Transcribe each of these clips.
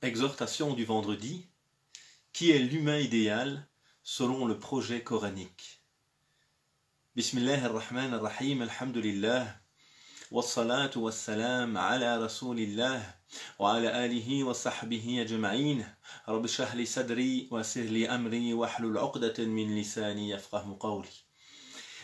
Exhortation du vendredi, qui est l'humain idéal selon le projet coranique. Bismillah ar-Rahman ar-Rahim, alhamdulillah, wassalatu wassalam ala rasulillah, wa ala alihi wa sahbihi ajma'in, rabbi shrah li sadri wa yassir li amri wa hlul 'uqdatan min lisani yafqahu qawli.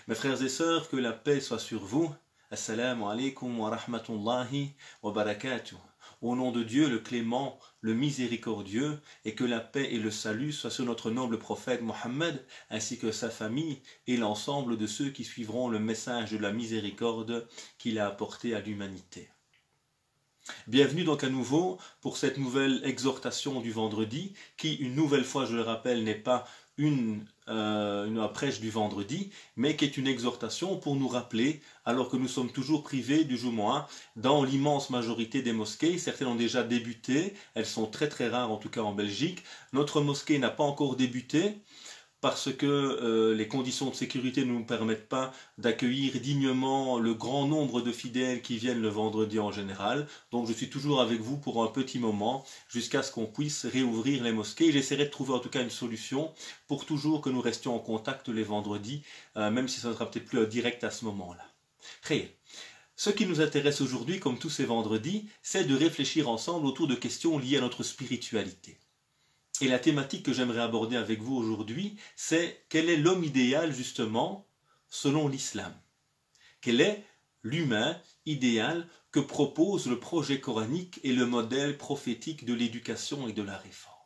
Mes frères et sœurs, que la paix soit sur vous. Assalamu alaikum wa rahmatullahi wa barakatuh. Au nom de Dieu, le clément, le miséricordieux, et que la paix et le salut soient sur notre noble prophète Mohammed, ainsi que sa famille et l'ensemble de ceux qui suivront le message de la miséricorde qu'il a apporté à l'humanité. Bienvenue donc à nouveau pour cette nouvelle exhortation du vendredi, qui, une nouvelle fois, je le rappelle, n'est pas une prêche du vendredi, mais qui est une exhortation pour nous rappeler, alors que nous sommes toujours privés du Jumu'ah dans l'immense majorité des mosquées. Certaines ont déjà débuté, elles sont très très rares en tout cas en Belgique. Notre mosquée n'a pas encore débuté parce que les conditions de sécurité ne nous permettent pas d'accueillir dignement le grand nombre de fidèles qui viennent le vendredi en général. Donc je suis toujours avec vous pour un petit moment jusqu'à ce qu'on puisse réouvrir les mosquées. J'essaierai de trouver en tout cas une solution pour toujours que nous restions en contact les vendredis, même si ça ne sera peut-être plus direct à ce moment-là. Ce qui nous intéresse aujourd'hui, comme tous ces vendredis, c'est de réfléchir ensemble autour de questions liées à notre spiritualité. Et la thématique que j'aimerais aborder avec vous aujourd'hui, c'est quel est l'homme idéal justement selon l'islam? Quel est l'humain idéal que propose le projet coranique et le modèle prophétique de l'éducation et de la réforme?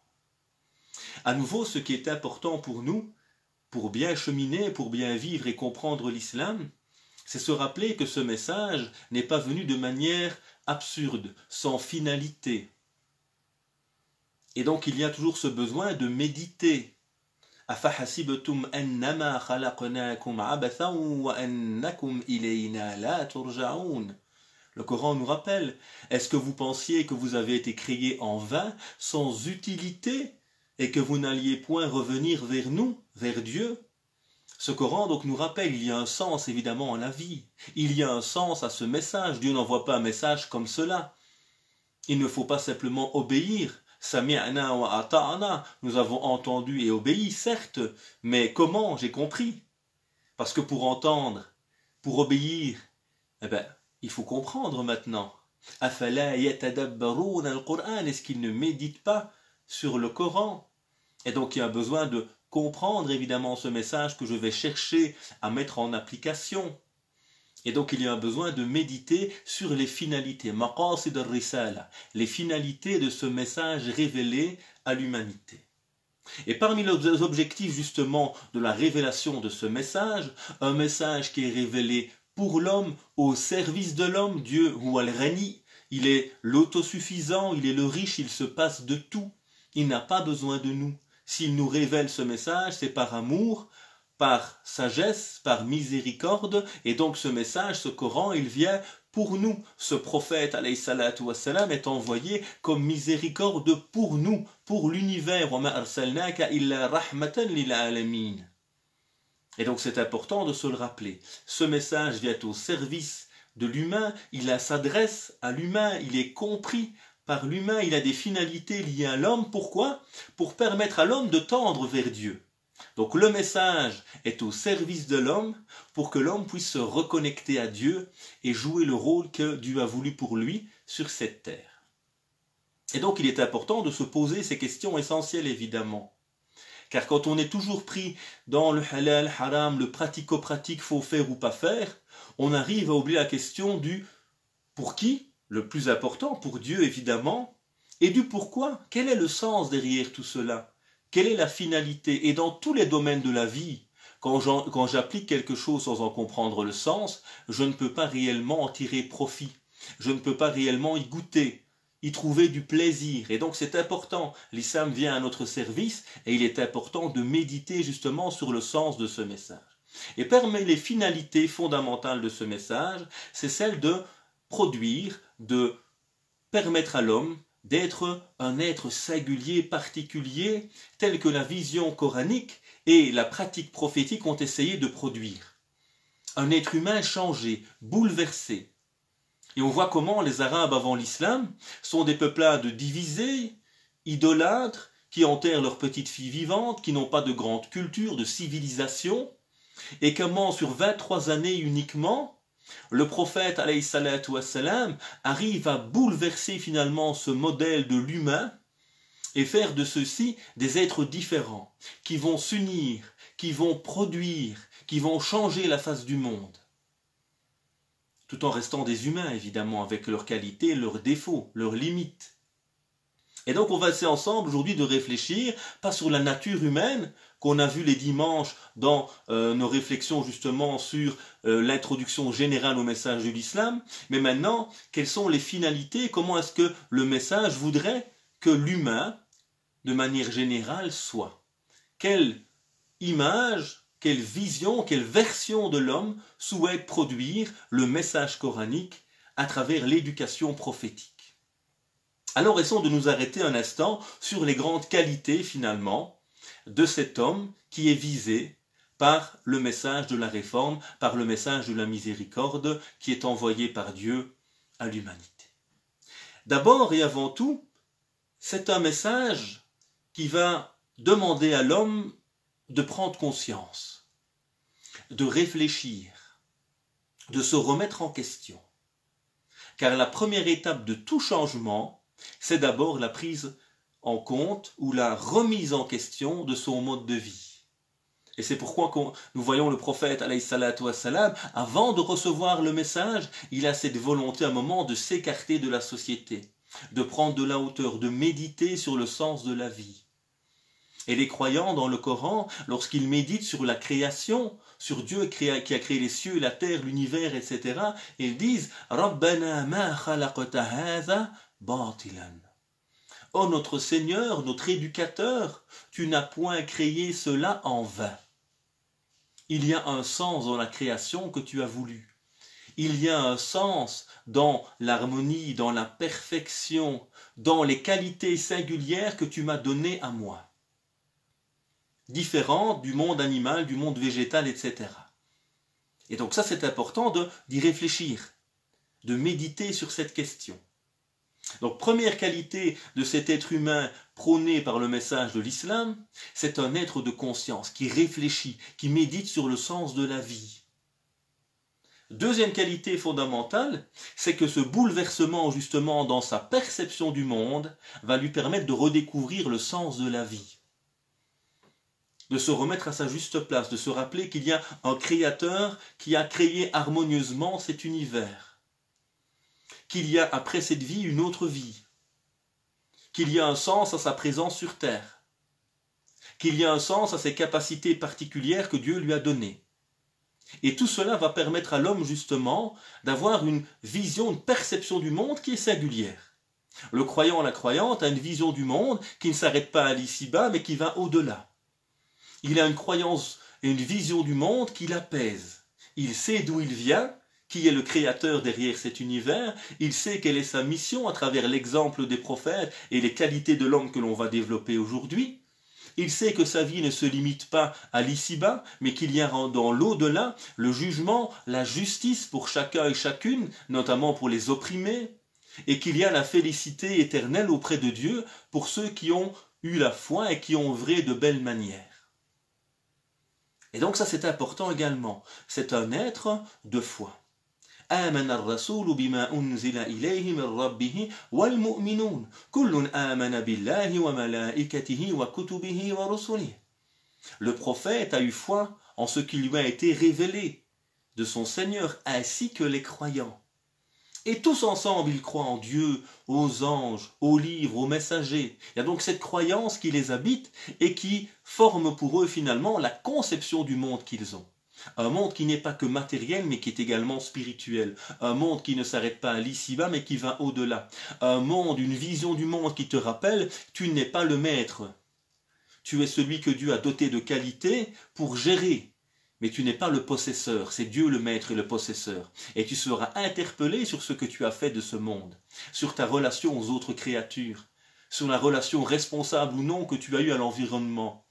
À nouveau, ce qui est important pour nous, pour bien cheminer, pour bien vivre et comprendre l'islam, c'est se rappeler que ce message n'est pas venu de manière absurde, sans finalité. Et donc il y a toujours ce besoin de méditer. أَفَحَسِبْتُمْ أَنَّمَا خَلَقْنَاكُمْ عَبَثًا وَأَنَّكُمْ إِلَيْنَا لَا تُرْجَعُونَ. Le Coran nous rappelle, est-ce que vous pensiez que vous avez été créés en vain, sans utilité, et que vous n'alliez point revenir vers nous, vers Dieu? Ce Coran donc nous rappelle, il y a un sens évidemment à la vie, il y a un sens à ce message. Dieu n'envoie pas un message comme cela. Il ne faut pas simplement obéir. Sami'na wa ata'na, nous avons entendu et obéi, certes, mais comment? J'ai compris. Parce que pour entendre, pour obéir, il faut comprendre maintenant. Afala yatadabbaruna al-Qur'an, est-ce qu'ils ne méditent pas sur le Coran? Et donc il y a besoin de comprendre évidemment ce message que je vais chercher à mettre en application. Et donc il y a un besoin de méditer sur les finalités, maqasid al-risala, les finalités de ce message révélé à l'humanité. Et parmi les objectifs justement de la révélation de ce message, un message qui est révélé pour l'homme, au service de l'homme, Dieu ou al-Ghani, il est l'autosuffisant, il est le riche, il se passe de tout, il n'a pas besoin de nous. S'il nous révèle ce message, c'est par amour, par sagesse, par miséricorde, et donc ce message, ce Coran, il vient pour nous. Ce prophète, alayhi salatu wassalam, est envoyé comme miséricorde pour nous, pour l'univers. وَمَا أَرْسَلْنَاكَ إِلَّا رَحْمَةً لِلْعَالَمِينَ. Et donc c'est important de se le rappeler. Ce message vient au service de l'humain, il s'adresse à l'humain, il est compris par l'humain, il a des finalités liées à l'homme. Pourquoi? Pour permettre à l'homme de tendre vers Dieu. Donc le message est au service de l'homme pour que l'homme puisse se reconnecter à Dieu et jouer le rôle que Dieu a voulu pour lui sur cette terre. Et donc il est important de se poser ces questions essentielles évidemment. Car quand on est toujours pris dans le halal, haram, le pratico-pratique, faut faire ou pas faire, on arrive à oublier la question du pour qui, le plus important, pour Dieu évidemment, et du pourquoi, quel est le sens derrière tout cela? Quelle est la finalité? Et dans tous les domaines de la vie, quand j'applique quelque chose sans en comprendre le sens, je ne peux pas réellement en tirer profit. Je ne peux pas réellement y goûter, y trouver du plaisir. Et donc c'est important. L'islam vient à notre service et il est important de méditer justement sur le sens de ce message. Et parmi les finalités fondamentales de ce message, c'est celle de produire, de permettre à l'homme d'être un être singulier, particulier, tel que la vision coranique et la pratique prophétique ont essayé de produire. Un être humain changé, bouleversé. Et on voit comment les Arabes avant l'islam sont des peuplades divisés, idolâtres, qui enterrent leurs petites filles vivantes, qui n'ont pas de grande culture, de civilisation, et comment sur 23 années uniquement, le prophète alayhi salatu wassalam arrive à bouleverser finalement ce modèle de l'humain et faire de ceux-ci des êtres différents, qui vont s'unir, qui vont produire, qui vont changer la face du monde. Tout en restant des humains, évidemment, avec leurs qualités, leurs défauts, leurs limites. Et donc on va essayer ensemble aujourd'hui de réfléchir, pas sur la nature humaine, qu'on a vu les dimanches dans nos réflexions justement sur l'introduction générale au message de l'islam, mais maintenant, quelles sont les finalités, comment est-ce que le message voudrait que l'humain, de manière générale, soit. Quelle image, quelle vision, quelle version de l'homme souhaite produire le message coranique à travers l'éducation prophétique. Alors essayons de nous arrêter un instant sur les grandes qualités finalement de cet homme qui est visé par le message de la réforme, par le message de la miséricorde qui est envoyé par Dieu à l'humanité. D'abord et avant tout, c'est un message qui va demander à l'homme de prendre conscience, de réfléchir, de se remettre en question. Car la première étape de tout changement, c'est d'abord la prise en compte ou la remise en question de son mode de vie. Et c'est pourquoi nous voyons le prophète, alayhi salatu wassalam, avant de recevoir le message, il a cette volonté à un moment de s'écarter de la société, de prendre de la hauteur, de méditer sur le sens de la vie. Et les croyants dans le Coran, lorsqu'ils méditent sur la création, sur Dieu qui a créé les cieux, la terre, l'univers, etc., ils disent « Rabbana ma khalaqta hadha batilan » « Oh notre Seigneur, notre éducateur, tu n'as point créé cela en vain. » Il y a un sens dans la création que tu as voulu. Il y a un sens dans l'harmonie, dans la perfection, dans les qualités singulières que tu m'as données à moi. Différentes du monde animal, du monde végétal, etc. Et donc ça c'est important d'y réfléchir, de méditer sur cette question. Donc première qualité de cet être humain prôné par le message de l'islam, c'est un être de conscience qui réfléchit, qui médite sur le sens de la vie. Deuxième qualité fondamentale, c'est que ce bouleversement justement dans sa perception du monde va lui permettre de redécouvrir le sens de la vie, de se remettre à sa juste place, de se rappeler qu'il y a un créateur qui a créé harmonieusement cet univers, qu'il y a après cette vie une autre vie, qu'il y a un sens à sa présence sur terre, qu'il y a un sens à ses capacités particulières que Dieu lui a données. Et tout cela va permettre à l'homme justement d'avoir une vision, une perception du monde qui est singulière. Le croyant, la croyante a une vision du monde qui ne s'arrête pas à l'ici-bas mais qui va au-delà. Il a une croyance et une vision du monde qui l'apaise. Il sait d'où il vient, qui est le créateur derrière cet univers, il sait quelle est sa mission à travers l'exemple des prophètes et les qualités de l'homme que l'on va développer aujourd'hui. Il sait que sa vie ne se limite pas à l'ici-bas, mais qu'il y a dans l'au-delà le jugement, la justice pour chacun et chacune, notamment pour les opprimés, et qu'il y a la félicité éternelle auprès de Dieu pour ceux qui ont eu la foi et qui ont œuvré de belles manières. Et donc ça c'est important également, c'est un être de foi. آمن الرسول بما أنزل إليه من ربه والمؤمنون كل آمن بالله وملائكته وكتبه ورسله. Le prophète a eu foi en ce qui lui a été révélé de son Seigneur ainsi que les croyants. Et tous ensemble ils croient en Dieu, aux anges, aux livres, aux messagers. Il y a donc cette croyance qui les habite et qui forme pour eux finalement la conception du monde qu'ils ont. Un monde qui n'est pas que matériel mais qui est également spirituel. Un monde qui ne s'arrête pas à l'ici-bas mais qui va au-delà. Un monde, une vision du monde qui te rappelle, tu n'es pas le maître. Tu es celui que Dieu a doté de qualités pour gérer. Mais tu n'es pas le possesseur, c'est Dieu le maître et le possesseur. Et tu seras interpellé sur ce que tu as fait de ce monde, sur ta relation aux autres créatures, sur la relation responsable ou non que tu as eue à l'environnement,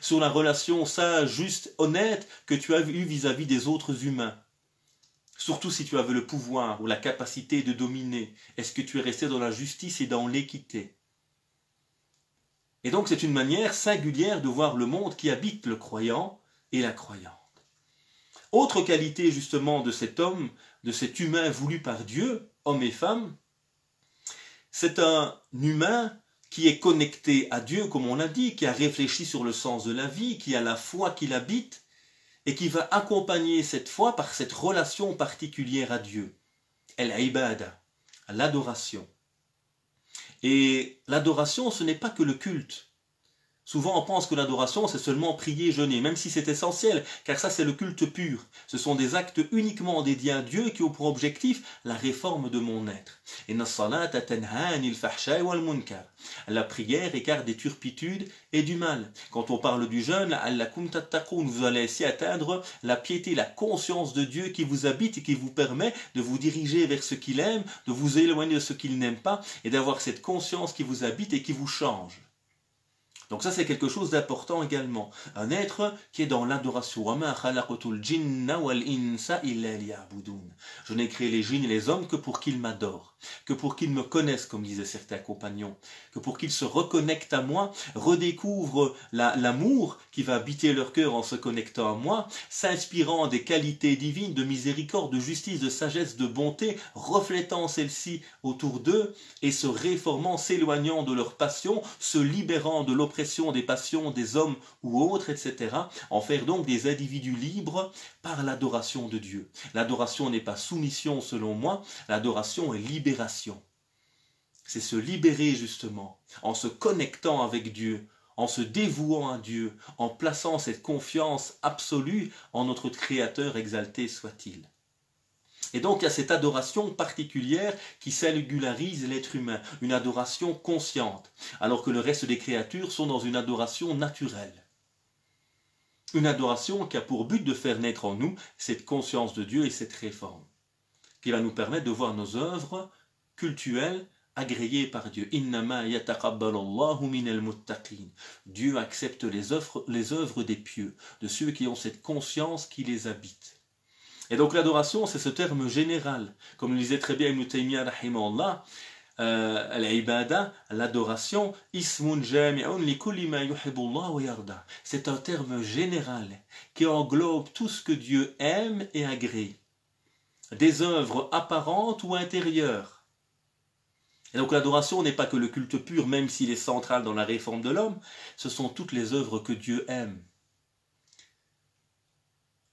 sur la relation sage, juste, honnête que tu as eue vis-à-vis des autres humains. Surtout si tu avais le pouvoir ou la capacité de dominer. Est-ce que tu es resté dans la justice et dans l'équité? Et donc c'est une manière singulière de voir le monde qui habite le croyant et la croyante. Autre qualité justement de cet homme, de cet humain voulu par Dieu, homme et femme, c'est un humain qui est connecté à Dieu, comme on l'a dit, qui a réfléchi sur le sens de la vie, qui a la foi qui l'habite, et qui va accompagner cette foi par cette relation particulière à Dieu. El-ibada, l'adoration. Et l'adoration, ce n'est pas que le culte. Souvent, on pense que l'adoration, c'est seulement prier, jeûner, même si c'est essentiel, car ça, c'est le culte pur. Ce sont des actes uniquement dédiés à Dieu qui ont pour objectif la réforme de mon être. La prière écarte des turpitudes et du mal. Quand on parle du jeûne, vous allez ainsi atteindre la piété, la conscience de Dieu qui vous habite et qui vous permet de vous diriger vers ce qu'il aime, de vous éloigner de ce qu'il n'aime pas, et d'avoir cette conscience qui vous habite et qui vous change. Donc ça c'est quelque chose d'important également. Un être qui est dans l'adoration. Je n'ai créé les djinns et les hommes que pour qu'ils m'adorent, que pour qu'ils me connaissent, comme disaient certains compagnons, que pour qu'ils se reconnectent à moi, redécouvrent l'amour qui va habiter leur cœur en se connectant à moi, s'inspirant des qualités divines de miséricorde, de justice, de sagesse, de bonté, reflétant celles-ci autour d'eux et se réformant, s'éloignant de leurs passions, se libérant de l'oppression des passions des hommes ou autres, etc. En faire donc des individus libres par l'adoration de Dieu. L'adoration n'est pas soumission selon moi, l'adoration est libération. C'est se libérer justement, en se connectant avec Dieu, en se dévouant à Dieu, en plaçant cette confiance absolue en notre Créateur exalté soit-il. Et donc il y a cette adoration particulière qui singularise l'être humain, une adoration consciente, alors que le reste des créatures sont dans une adoration naturelle. Une adoration qui a pour but de faire naître en nous cette conscience de Dieu et cette réforme, qui va nous permettre de voir nos œuvres cultuelles agréées par Dieu. Dieu accepte les œuvres des pieux, de ceux qui ont cette conscience qui les habite. Et donc l'adoration, c'est ce terme général. Comme le disait très bien Ibn Taymiyyah, rahimahullah, l'ibada, l'adoration, ismun jami'un li kulli ma yuhibbullah wa yarda. C'est un terme général qui englobe tout ce que Dieu aime et agrée. Des œuvres apparentes ou intérieures. Et donc l'adoration n'est pas que le culte pur, même s'il est central dans la réforme de l'homme, ce sont toutes les œuvres que Dieu aime.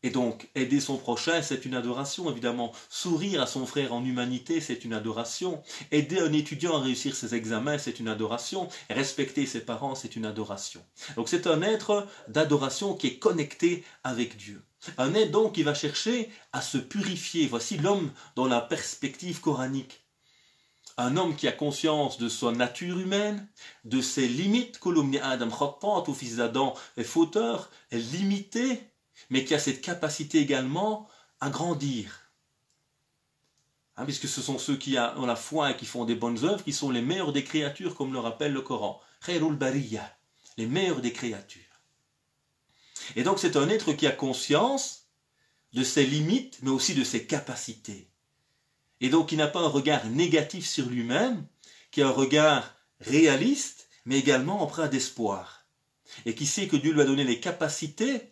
Et donc, aider son prochain, c'est une adoration, évidemment. Sourire à son frère en humanité, c'est une adoration. Aider un étudiant à réussir ses examens, c'est une adoration. Respecter ses parents, c'est une adoration. Donc c'est un être d'adoration qui est connecté avec Dieu. Un être donc qui va chercher à se purifier. Voici l'homme dans la perspective coranique. Un homme qui a conscience de sa nature humaine, de ses limites, Kolumni Adam Khattat, ou fils d'Adam est fauteur, est limité, mais qui a cette capacité également à grandir. Puisque ce sont ceux qui ont la foi et qui font des bonnes œuvres, qui sont les meilleurs des créatures, comme le rappelle le Coran. Khairul Bariyya, les meilleurs des créatures. Et donc c'est un être qui a conscience de ses limites, mais aussi de ses capacités. Et donc qui n'a pas un regard négatif sur lui-même, qui a un regard réaliste, mais également empreint d'espoir. Et qui sait que Dieu lui a donné les capacités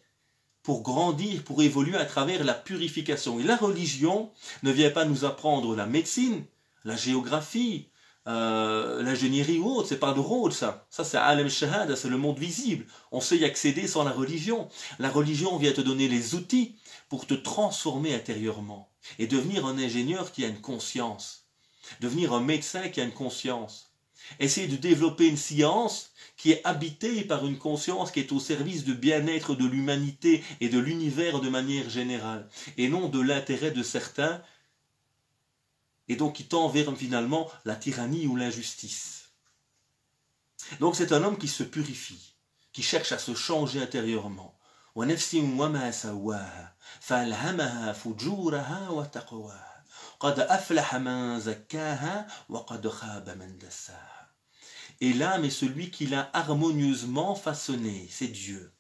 pour grandir, pour évoluer à travers la purification. Et la religion ne vient pas nous apprendre la médecine, la géographie, l'ingénierie ou autre, c'est pas de rôle ça. Ça c'est Alam Shahada, c'est le monde visible. On sait y accéder sans la religion. La religion vient te donner les outils pour te transformer intérieurement et devenir un ingénieur qui a une conscience, devenir un médecin qui a une conscience. Essayer de développer une science qui est habitée par une conscience qui est au service du bien-être de l'humanité et de l'univers de manière générale, et non de l'intérêt de certains, et donc qui tend vers finalement la tyrannie ou l'injustice. Donc c'est un homme qui se purifie, qui cherche à se changer intérieurement. Et l'âme est celui qui l'a harmonieusement façonné, c'est Dieu.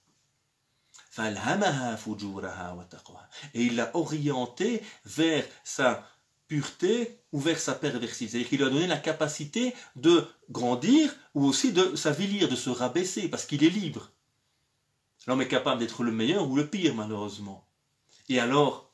Et il l'a orienté vers sa pureté ou vers sa perversité. C'est-à-dire qu'il lui a donné la capacité de grandir ou aussi de s'avilir, de se rabaisser, parce qu'il est libre. L'homme est capable d'être le meilleur ou le pire, malheureusement. Et alors,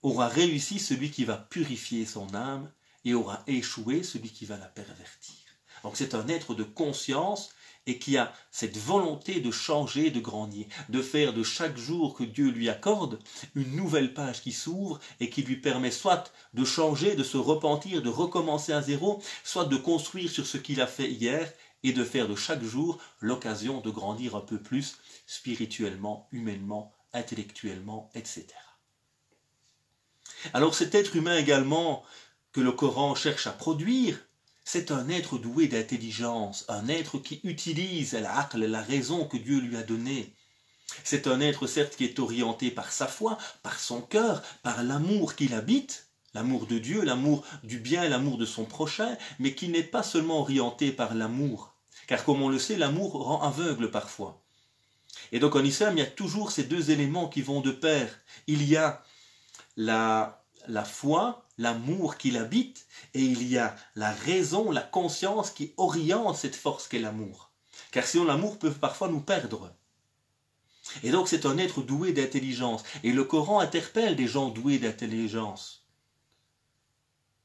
aura réussi celui qui va purifier son âme et aura échoué celui qui va la pervertir. Donc c'est un être de conscience et qui a cette volonté de changer, de grandir, de faire de chaque jour que Dieu lui accorde une nouvelle page qui s'ouvre et qui lui permet soit de changer, de se repentir, de recommencer à zéro, soit de construire sur ce qu'il a fait hier et de faire de chaque jour l'occasion de grandir un peu plus spirituellement, humainement, intellectuellement, etc. Alors cet être humain également que le Coran cherche à produire, c'est un être doué d'intelligence, un être qui utilise la raison que Dieu lui a donnée. C'est un être certes qui est orienté par sa foi, par son cœur, par l'amour qu'il habite, l'amour de Dieu, l'amour du bien, l'amour de son prochain, mais qui n'est pas seulement orienté par l'amour. Car comme on le sait, l'amour rend aveugle parfois. Et donc en islam, il y a toujours ces deux éléments qui vont de pair. Il y a la foi, l'amour qui l'habite, et il y a la raison, la conscience qui oriente cette force qu'est l'amour. Car sinon l'amour peut parfois nous perdre. Et donc c'est un être doué d'intelligence. Et le Coran interpelle des gens doués d'intelligence.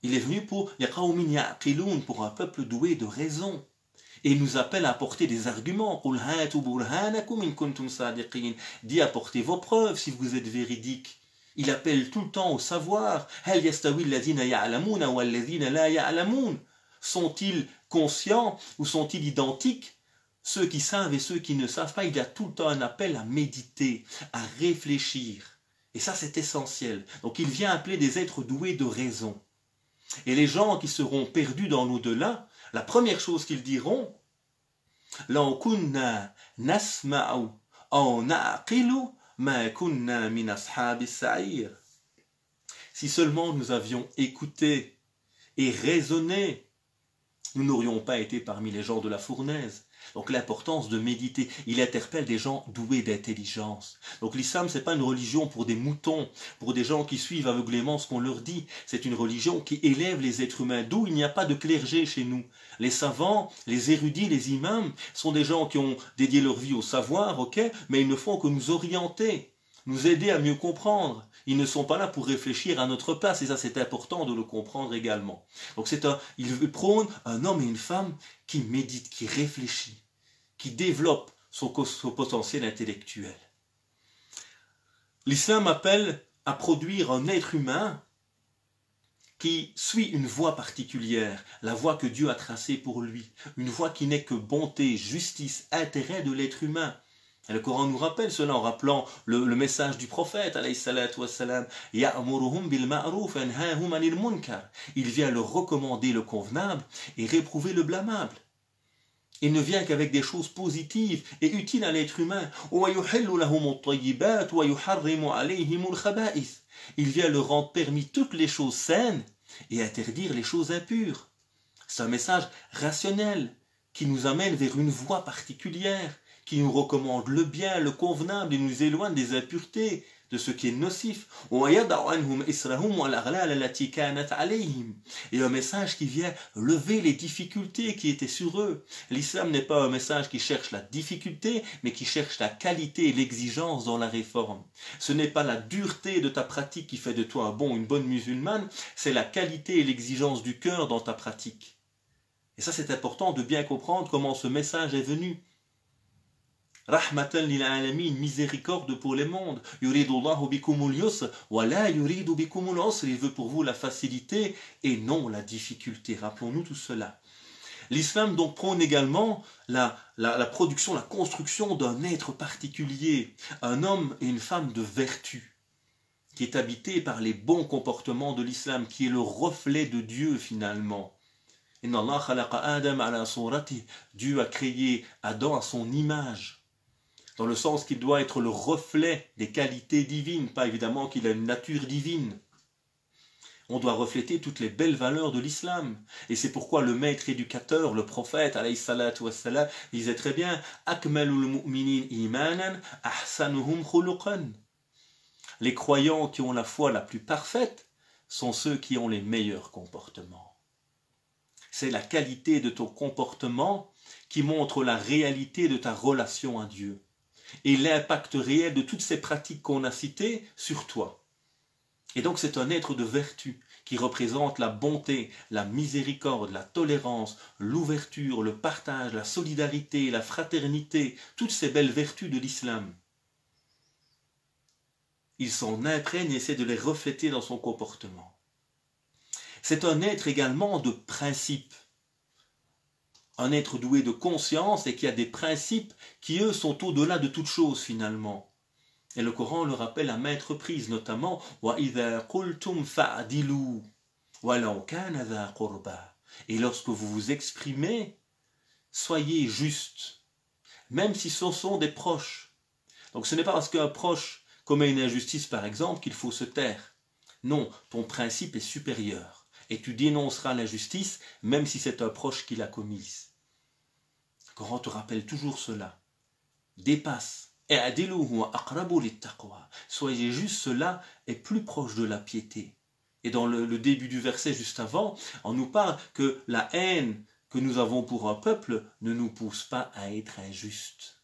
Il est venu pour un peuple doué de raison. Et il nous appelle à apporter des arguments. Dit apportez vos preuves si vous êtes véridiques. Il appelle tout le temps au savoir. Sont-ils conscients ou sont-ils identiques? Ceux qui savent et ceux qui ne savent pas, il y a tout le temps un appel à méditer, à réfléchir. Et ça, c'est essentiel. Donc il vient appeler des êtres doués de raison. Et les gens qui seront perdus dans l'au-delà, la première chose qu'ils diront, لَوْ كُنَّا نَسْمَعُ أَوْ نَعْقِلُ مَا كُنَّا مِنْ أَصْحَابِ السَّعِيرِ. Si seulement nous avions écouté et raisonné, nous n'aurions pas été parmi les gens de la fournaise. Donc l'importance de méditer, il interpelle des gens doués d'intelligence. Donc l'islam, c'est pas une religion pour des moutons, pour des gens qui suivent aveuglément ce qu'on leur dit. C'est une religion qui élève les êtres humains, d'où il n'y a pas de clergé chez nous. Les savants, les érudits, les imams sont des gens qui ont dédié leur vie au savoir, ok, mais ils ne font que nous orienter, nous aider à mieux comprendre. Ils ne sont pas là pour réfléchir à notre place, et ça c'est important de le comprendre également. Donc il prône un homme et une femme qui méditent, qui réfléchit, qui développe son potentiel intellectuel. L'islam appelle à produire un être humain qui suit une voie particulière, la voie que Dieu a tracée pour lui, une voie qui n'est que bonté, justice, intérêt de l'être humain. Et le Coran nous rappelle cela en rappelant le message du prophète, alayhi salatu wassalam, Ya'muruhum bil ma'ruf yanhahum 'anil munkar. Il vient leur recommander le convenable et réprouver le blâmable. Il ne vient qu'avec des choses positives et utiles à l'être humain. Il vient leur rendre permis toutes les choses saines et interdire les choses impures. C'est un message rationnel qui nous amène vers une voie particulière, qui nous recommande le bien, le convenable et nous éloigne des impuretés, de ce qui est nocif. Et un message qui vient lever les difficultés qui étaient sur eux. L'islam n'est pas un message qui cherche la difficulté, mais qui cherche la qualité et l'exigence dans la réforme. Ce n'est pas la dureté de ta pratique qui fait de toi un bon ou une bonne musulmane, c'est la qualité et l'exigence du cœur dans ta pratique. Et ça, c'est important de bien comprendre comment ce message est venu. Rahmatan lil alamin, miséricorde pour les mondes. Yuridullahu bikumul yusr wa la yuridu bikumul usr. Il veut pour vous la facilité et non la difficulté. Rappelons-nous tout cela. L'islam donc prône également la production, la construction d'un être particulier, un homme et une femme de vertu, qui est habité par les bons comportements de l'islam, qui est le reflet de Dieu finalement. Inna Allah khalaqa Adam ala suratihi. Dieu a créé Adam à son image, dans le sens qu'il doit être le reflet des qualités divines, pas évidemment qu'il a une nature divine. On doit refléter toutes les belles valeurs de l'islam. Et c'est pourquoi le maître éducateur, le prophète, alayhi salatu wassalam, disait très bien « Akmalul mu'minin imanan, ahsanuhum khuluqan » Les croyants qui ont la foi la plus parfaite sont ceux qui ont les meilleurs comportements. C'est la qualité de ton comportement qui montre la réalité de ta relation à Dieu et l'impact réel de toutes ces pratiques qu'on a citées sur toi. Et donc c'est un être de vertu qui représente la bonté, la miséricorde, la tolérance, l'ouverture, le partage, la solidarité, la fraternité, toutes ces belles vertus de l'islam. Il s'en imprègne et essaie de les refléter dans son comportement. C'est un être également de principe. Un être doué de conscience et qui a des principes qui, eux, sont au-delà de toute chose finalement. Et le Coran le rappelle à maintes reprises, notamment وَإِذَا قُلْتُمْ فَعْدِلُوا وَلَوْ كَانَ ذَا قُرْبَى. Et lorsque vous vous exprimez, soyez juste, même si ce sont des proches. Donc ce n'est pas parce qu'un proche commet une injustice, par exemple, qu'il faut se taire. Non, ton principe est supérieur. Et tu dénonceras l'injustice, même si c'est un proche qui l'a commise. Le Coran te rappelle toujours cela. Dépasse. Soyez juste, cela est plus proche de la piété. Et dans le début du verset juste avant, on nous parle que la haine que nous avons pour un peuple ne nous pousse pas à être injuste.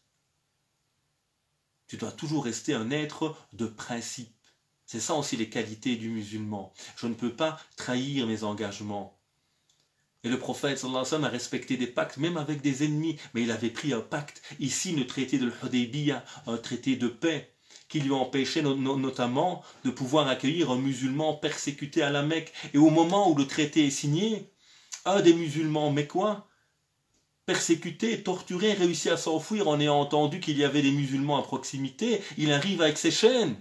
Tu dois toujours rester un être de principe. C'est ça aussi les qualités du musulman. Je ne peux pas trahir mes engagements. Et le prophète sallallahu alayhi wa sallam a respecté des pactes, même avec des ennemis. Mais il avait pris un pacte. Ici, le traité de l'Hudaybiyah, un traité de paix, qui lui empêchait notamment de pouvoir accueillir un musulman persécuté à la Mecque. Et au moment où le traité est signé, un des musulmans mécois, persécuté, torturé, réussit à s'enfuir en ayant entendu qu'il y avait des musulmans à proximité. Il arrive avec ses chaînes.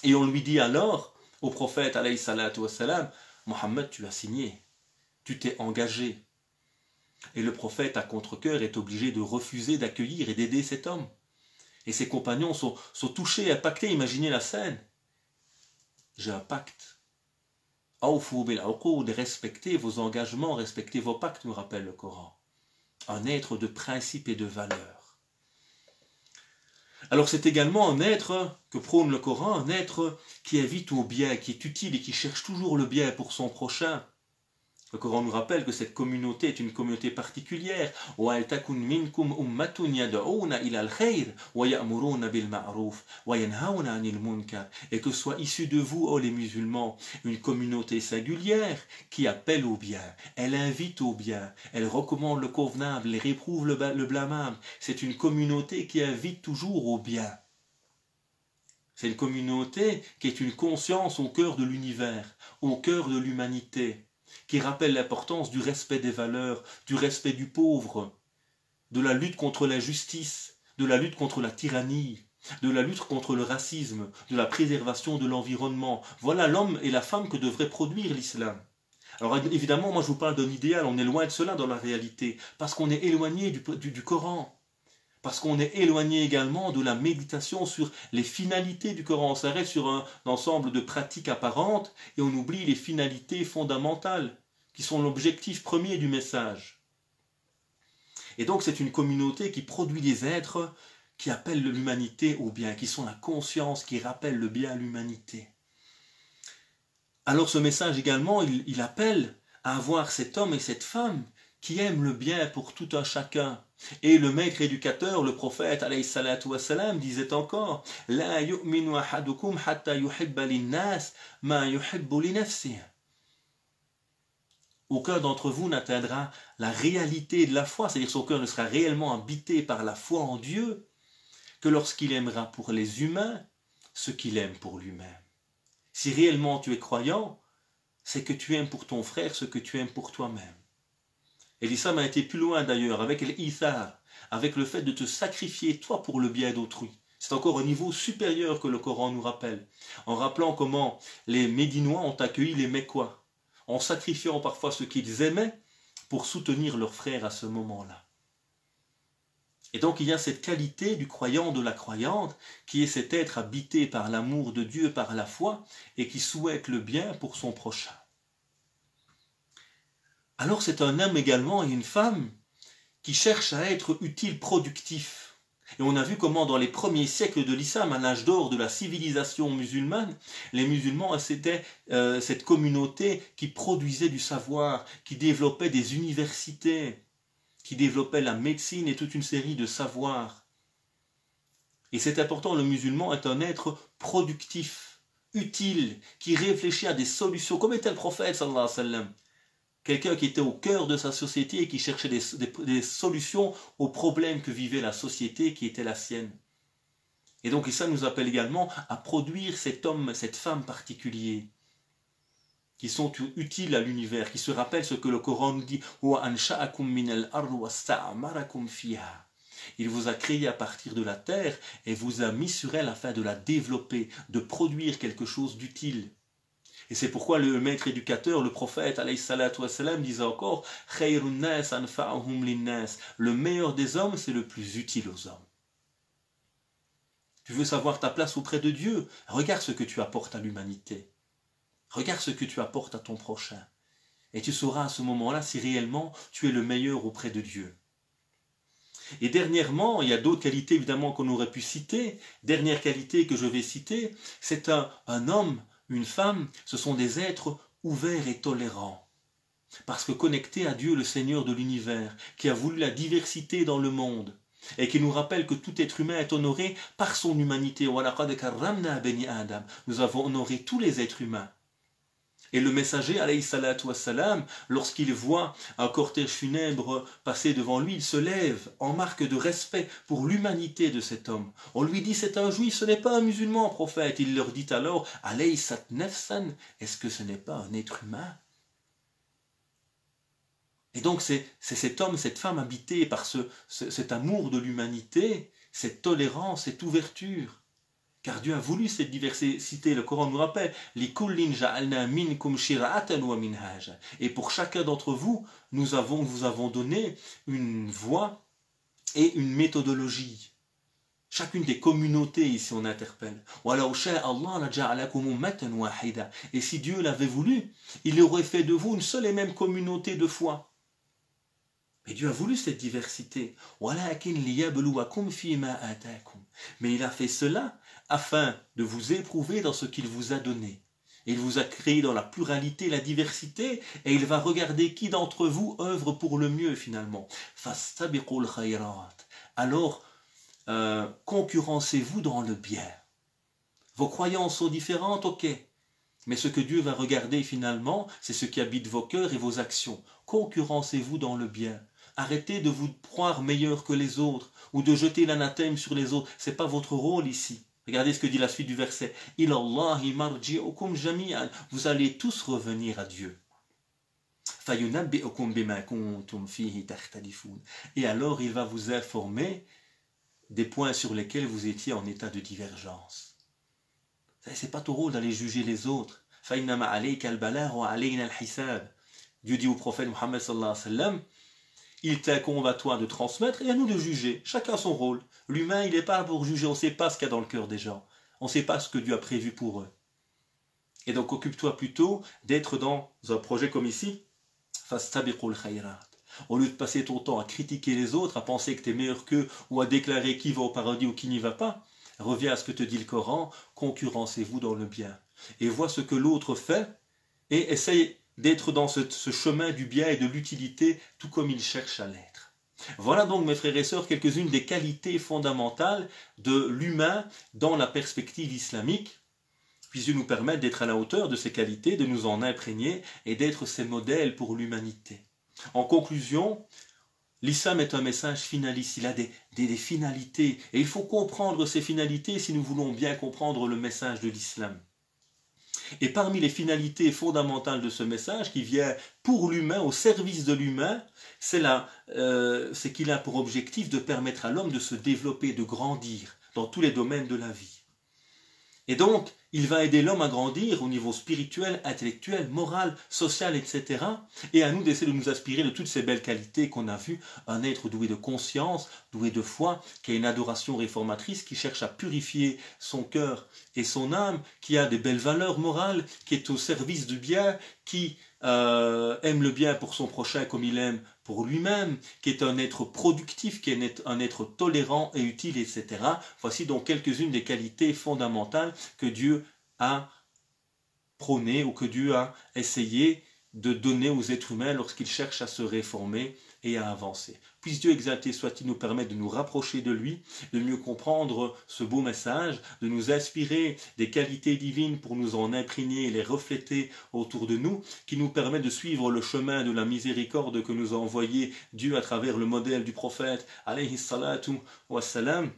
Et on lui dit alors, au prophète, alayhi salatu wassalam, Mohammed, tu as signé. Tu t'es engagé. Et le prophète, à contre-cœur, est obligé de refuser d'accueillir et d'aider cet homme. Et ses compagnons sont touchés, impactés. Imaginez la scène. J'ai un pacte. Awfu bil uqud, respectez vos engagements, respectez vos pactes, nous rappelle le Coran. Un être de principe et de valeur. Alors c'est également un être que prône le Coran, un être qui invite au bien, qui est utile et qui cherche toujours le bien pour son prochain. Le Coran nous rappelle que cette communauté est une communauté particulière. Et que soit issue de vous, ô les musulmans, une communauté singulière qui appelle au bien. Elle invite au bien. Elle recommande le convenable, elle réprouve le blâmable. C'est une communauté qui invite toujours au bien. C'est une communauté qui est une conscience au cœur de l'univers, au cœur de l'humanité, qui rappelle l'importance du respect des valeurs, du respect du pauvre, de la lutte contre l'injustice, de la lutte contre la tyrannie, de la lutte contre le racisme, de la préservation de l'environnement. Voilà l'homme et la femme que devrait produire l'islam. Alors évidemment, moi je vous parle d'un idéal, on est loin de cela dans la réalité, parce qu'on est éloigné du Coran. Parce qu'on est éloigné également de la méditation sur les finalités du Coran. On s'arrête sur un ensemble de pratiques apparentes et on oublie les finalités fondamentales qui sont l'objectif premier du message. Et donc c'est une communauté qui produit des êtres qui appellent l'humanité au bien, qui sont la conscience, qui rappellent le bien à l'humanité. Alors ce message également, il appelle à avoir cet homme et cette femme qui aiment le bien pour tout un chacun. Et le maître éducateur, le prophète, alayhi salatu wassalam, disait encore La yu'minu ahadukum hatta yuhibba linnas ma yuhibbu li nafsihi. Aucun d'entre vous n'atteindra la réalité de la foi, c'est-à-dire son cœur ne sera réellement habité par la foi en Dieu, que lorsqu'il aimera pour les humains ce qu'il aime pour lui-même. Si réellement tu es croyant, c'est que tu aimes pour ton frère ce que tu aimes pour toi-même. Et l'islam a été plus loin d'ailleurs, avec l'ithar, avec le fait de te sacrifier toi pour le bien d'autrui. C'est encore un niveau supérieur que le Coran nous rappelle, en rappelant comment les Médinois ont accueilli les Mécois, en sacrifiant parfois ce qu'ils aimaient pour soutenir leurs frères à ce moment-là. Et donc il y a cette qualité du croyant, de la croyante, qui est cet être habité par l'amour de Dieu, par la foi, et qui souhaite le bien pour son prochain. Alors c'est un homme également et une femme qui cherchent à être utiles, productifs, Et on a vu comment dans les premiers siècles de l'islam, à l'âge d'or de la civilisation musulmane, les musulmans, c'était cette communauté qui produisait du savoir, qui développait des universités, qui développait la médecine et toute une série de savoirs. Et c'est important, le musulman est un être productif, utile, qui réfléchit à des solutions, comme était le prophète sallallahu alayhi wa sallam. Quelqu'un qui était au cœur de sa société et qui cherchait des solutions aux problèmes que vivait la société qui était la sienne. Et donc ça nous appelle également à produire cet homme, cette femme particulier, qui sont utiles à l'univers, qui se rappellent ce que le Coran nous dit. Il vous a créé à partir de la terre et vous a mis sur elle afin de la développer, de produire quelque chose d'utile. Et c'est pourquoi le maître éducateur, le prophète, alayhi salatu wassalam, disait encore « Le meilleur des hommes, c'est le plus utile aux hommes. » Tu veux savoir ta place auprès de Dieu? Regarde ce que tu apportes à l'humanité. Regarde ce que tu apportes à ton prochain. Et tu sauras à ce moment-là si réellement tu es le meilleur auprès de Dieu. Et dernièrement, il y a d'autres qualités évidemment qu'on aurait pu citer. Dernière qualité que je vais citer, c'est un homme, une femme, ce sont des êtres ouverts et tolérants. Parce que connectés à Dieu, le Seigneur de l'univers, qui a voulu la diversité dans le monde, et qui nous rappelle que tout être humain est honoré par son humanité. Nous avons honoré tous les êtres humains. Et le messager, alayhi salatu wassalam, lorsqu'il voit un cortège funèbre passer devant lui, il se lève en marque de respect pour l'humanité de cet homme. On lui dit, c'est un juif, ce n'est pas un musulman, prophète. Il leur dit alors, alayhi sat nefsan, est-ce que ce n'est pas un être humain? Et donc c'est cet homme, cette femme habitée par cet amour de l'humanité, cette tolérance, cette ouverture. Car Dieu a voulu cette diversité. Le Coran nous rappelle et pour chacun d'entre vous, nous vous avons donné une voie et une méthodologie. Chacune des communautés ici on interpelle. Et si Dieu l'avait voulu, il aurait fait de vous une seule et même communauté de foi. Et Dieu a voulu cette diversité. Mais il a fait cela afin de vous éprouver dans ce qu'il vous a donné. Il vous a créé dans la pluralité, la diversité, et il va regarder qui d'entre vous œuvre pour le mieux finalement. Alors, concurrencez-vous dans le bien. Vos croyances sont différentes, ok. Mais ce que Dieu va regarder finalement, c'est ce qui habite vos cœurs et vos actions. Concurrencez-vous dans le bien. Arrêtez de vous croire meilleur que les autres ou de jeter l'anathème sur les autres. Ce n'est pas votre rôle ici. Regardez ce que dit la suite du verset. Vous allez tous revenir à Dieu. Et alors il va vous informer des points sur lesquels vous étiez en état de divergence. Ce n'est pas ton rôle d'aller juger les autres. Dieu dit au prophète Muhammad sallallahu alayhi wa sallam, il t'incombe à toi de transmettre et à nous de juger. Chacun son rôle. L'humain, il n'est pas là pour juger. On ne sait pas ce qu'il y a dans le cœur des gens. On ne sait pas ce que Dieu a prévu pour eux. Et donc, occupe-toi plutôt d'être dans un projet comme ici. Fastabiqul khayrat. Au lieu de passer ton temps à critiquer les autres, à penser que tu es meilleur qu'eux, ou à déclarer qui va au paradis ou qui n'y va pas, reviens à ce que te dit le Coran, concurrencez-vous dans le bien. Et vois ce que l'autre fait, et essaye d'être dans ce chemin du bien et de l'utilité, tout comme il cherche à l'être. Voilà donc, mes frères et sœurs, quelques-unes des qualités fondamentales de l'humain dans la perspective islamique. Puisse Dieu nous permettre d'être à la hauteur de ces qualités, de nous en imprégner et d'être ces modèles pour l'humanité. En conclusion, l'islam est un message finaliste, il a des finalités, et il faut comprendre ces finalités si nous voulons bien comprendre le message de l'islam. Et parmi les finalités fondamentales de ce message, qui vient pour l'humain, au service de l'humain, c'est qu'il a pour objectif de permettre à l'homme de se développer, de grandir dans tous les domaines de la vie. Et donc, il va aider l'homme à grandir au niveau spirituel, intellectuel, moral, social, etc. Et à nous d'essayer de nous inspirer de toutes ces belles qualités qu'on a vues. Un être doué de conscience, doué de foi, qui a une adoration réformatrice, qui cherche à purifier son cœur et son âme, qui a des belles valeurs morales, qui est au service du bien, qui aime le bien pour son prochain comme il aime pour lui-même, qui est un être productif, qui est un être tolérant et utile, etc. Voici donc quelques-unes des qualités fondamentales que Dieu a prônées ou que Dieu a essayé de donner aux êtres humains lorsqu'ils cherchent à se réformer et à avancer. Puisse Dieu exalté soit-il nous permettre de nous rapprocher de lui, de mieux comprendre ce beau message, de nous inspirer des qualités divines pour nous en imprégner et les refléter autour de nous, qui nous permet de suivre le chemin de la miséricorde que nous a envoyé Dieu à travers le modèle du prophète, alayhi salatu wassalam.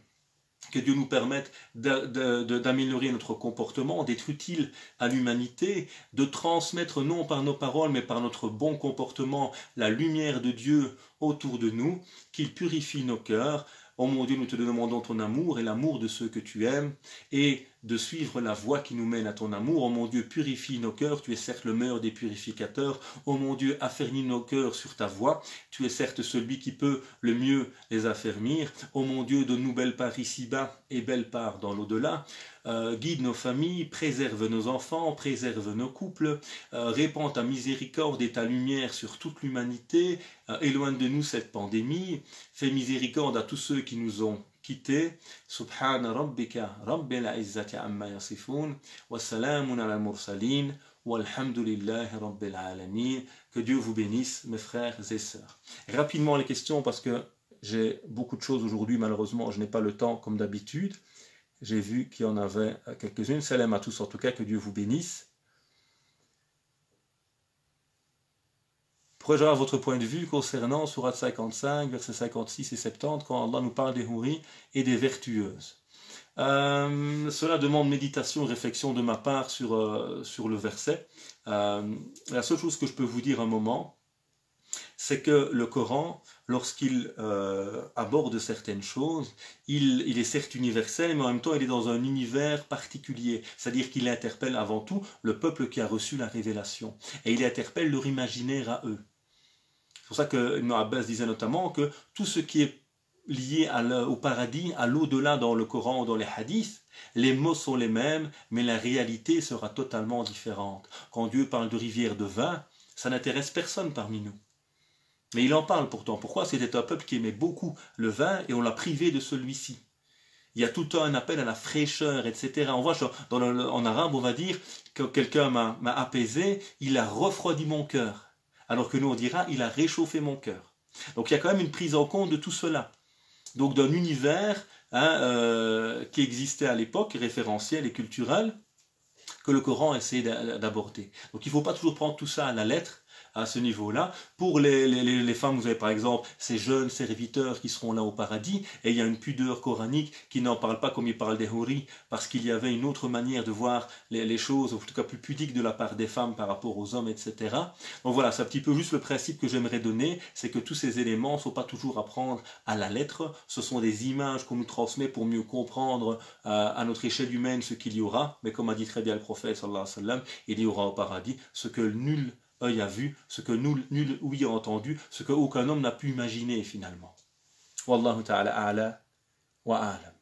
Que Dieu nous permette d'améliorer notre comportement, d'être utile à l'humanité, de transmettre non par nos paroles mais par notre bon comportement la lumière de Dieu autour de nous, qu'il purifie nos cœurs. Oh mon Dieu, nous te demandons ton amour et l'amour de ceux que tu aimes et de suivre la voie qui nous mène à ton amour. Oh mon Dieu, purifie nos cœurs, tu es certes le meilleur des purificateurs. Oh mon Dieu, affermis nos cœurs sur ta voie, tu es certes celui qui peut le mieux les affermir. Oh mon Dieu, donne-nous belle part ici-bas et belle part dans l'au-delà. Guide nos familles, préserve nos enfants, préserve nos couples, répands ta miséricorde et ta lumière sur toute l'humanité, éloigne de nous cette pandémie, fais miséricorde à tous ceux qui nous ont quittés. Subhana rabbika rabbil izzati amma yasifun, wa salamun ala mursalin, walhamdulillahi rabbil alamin. Que Dieu vous bénisse, mes frères et sœurs. Rapidement les questions parce que j'ai beaucoup de choses aujourd'hui, malheureusement je n'ai pas le temps comme d'habitude. J'ai vu qu'il y en avait quelques-unes. Salam à tous en tout cas, que Dieu vous bénisse. Pourrais-je avoir votre point de vue concernant Sourate 55, versets 56 et 70, quand Allah nous parle des houris et des vertueuses? Cela demande méditation, réflexion de ma part sur le verset. La seule chose que je peux vous dire un moment, c'est que le Coran, lorsqu'il aborde certaines choses, il est certes universel, mais en même temps il est dans un univers particulier, c'est-à-dire qu'il interpelle avant tout le peuple qui a reçu la révélation, et il interpelle leur imaginaire à eux. C'est pour ça que Ibn Abbas disait notamment que tout ce qui est lié au paradis, à l'au-delà dans le Coran ou dans les hadiths, les mots sont les mêmes, mais la réalité sera totalement différente. Quand Dieu parle de rivière de vin, ça n'intéresse personne parmi nous. Mais il en parle pourtant. Pourquoi? C'était un peuple qui aimait beaucoup le vin et on l'a privé de celui-ci. Il y a tout un appel à la fraîcheur, etc. On voit en arabe, on va dire que quelqu'un m'a apaisé, il a refroidi mon cœur. Alors que nous on dira, il a réchauffé mon cœur. Donc il y a quand même une prise en compte de tout cela. Donc d'un univers qui existait à l'époque, référentiel et culturel, que le Coran essaie d'aborder. Donc il ne faut pas toujours prendre tout ça à la lettre, à ce niveau-là. Pour les femmes, vous avez par exemple ces jeunes serviteurs qui seront là au paradis, et il y a une pudeur coranique qui n'en parle pas comme il parle des houris, parce qu'il y avait une autre manière de voir les choses, en tout cas plus pudique de la part des femmes par rapport aux hommes, etc. Donc voilà, c'est un petit peu juste le principe que j'aimerais donner, c'est que tous ces éléments ne sont pas toujours à prendre à la lettre, ce sont des images qu'on nous transmet pour mieux comprendre à notre échelle humaine ce qu'il y aura, mais comme a dit très bien le prophète sallallahu alayhi wa sallam, il y aura au paradis ce que nul œil a vu, ce que nul ouïe a entendu, ce qu'aucun homme n'a pu imaginer finalement. Wallahu ta'ala a'la wa a'lam.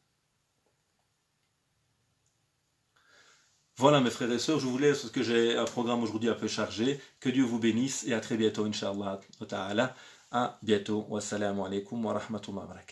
Voilà mes frères et sœurs, je vous laisse parce que j'ai un programme aujourd'hui un peu chargé. Que Dieu vous bénisse et à très bientôt, Inch'Allah ta'ala. À bientôt. Wassalamu alaikum wa rahmatullahi wa barakatuh.